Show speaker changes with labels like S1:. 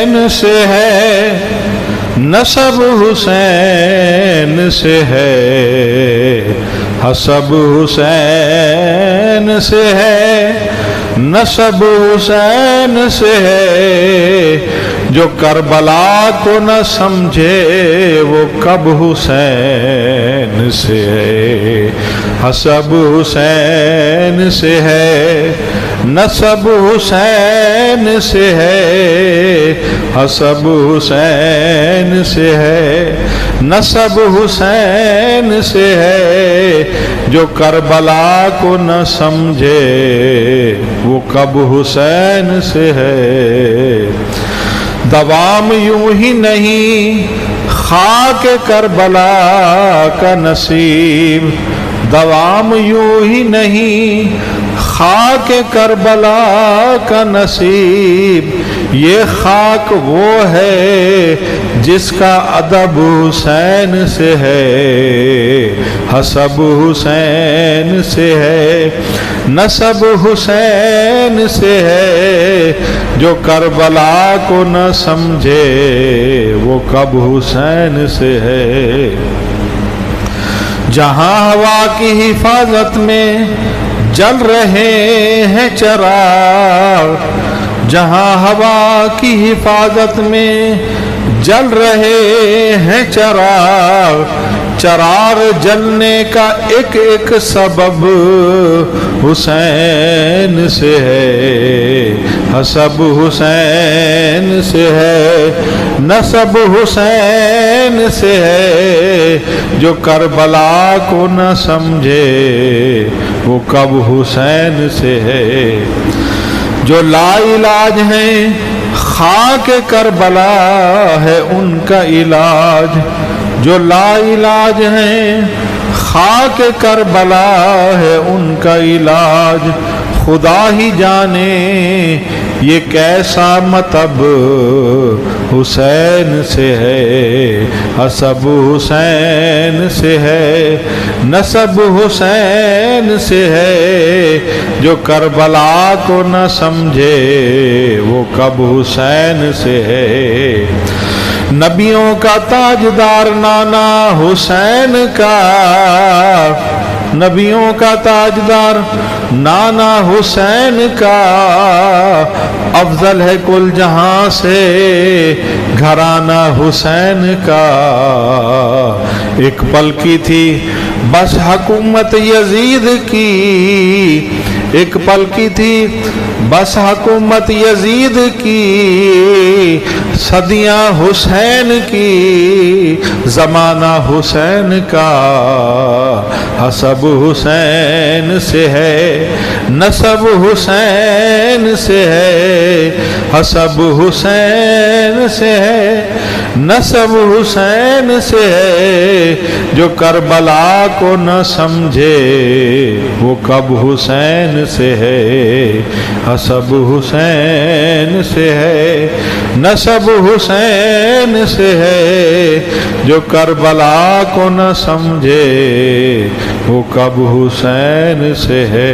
S1: حسین سے ہے، نسب حسین سے ہے، حسب حسین سے ہے، نسب حسین سے ہے، جو کربلا کو نہ سمجھے وہ کب حسین سے ہے، حسب حسین سے ہے، نسب حسین سے ہے، حسب حسین سے ہے، نسب حسین سے ہے، جو کربلا کو نہ سمجھے وہ کب حسین سے ہے۔ دوام یوں ہی نہیں خاک کربلا کا نصیب، دوام یوں ہی نہیں خاک کربلا کا نصیب، یہ خاک وہ ہے جس کا ادب حسین سے ہے، حسب حسین سے ہے، نسب حسین سے ہے، جو کربلا کو نہ سمجھے وہ کب حسین سے ہے۔ جہاں ہوا کی حفاظت میں جل رہے ہیں چراغ، جہاں ہوا کی حفاظت میں جل رہے ہیں چراغ، چراغ جلنے کا ایک ایک سبب حسین سے ہے، حسب حسین سے ہے، نسب حسین سے ہے، جو کربلا کو نہ سمجھے وہ کب حسین سے ہے۔ جو لا علاج ہیں خاک کربلا ہے ان کا علاج، جو لا علاج ہیں خاک کربلا ہے ان کا علاج، خدا ہی جانے یہ کیسا مطب حسین سے ہے، حسب حسین سے ہے، نسب حسین سے ہے، جو کربلا کو نہ سمجھے وہ کب حسین سے ہے۔ نبیوں کا تاجدار نانا حسین کا، نبیوں کا تاجدار نانا حسین کا، افضل ہے کل جہاں سے گھرانہ حسین کا۔ ایک پل کی تھی بس حکومت یزید کی، ایک پل کی تھی بس حکومت یزید کی، صدیاں حسین کی زمانہ حسین کا، حسب حسین سے ہے، نسب حسین سے ہے، حسب حسین سے ہے، نسب حسین سے ہے، جو کربلا کو نہ سمجھے وہ کب حسین سے ہے، حسب حسین سے ہے، نسب حسین سے ہے، جو کربلا کو نہ سمجھے وہ کب حسین سے ہے۔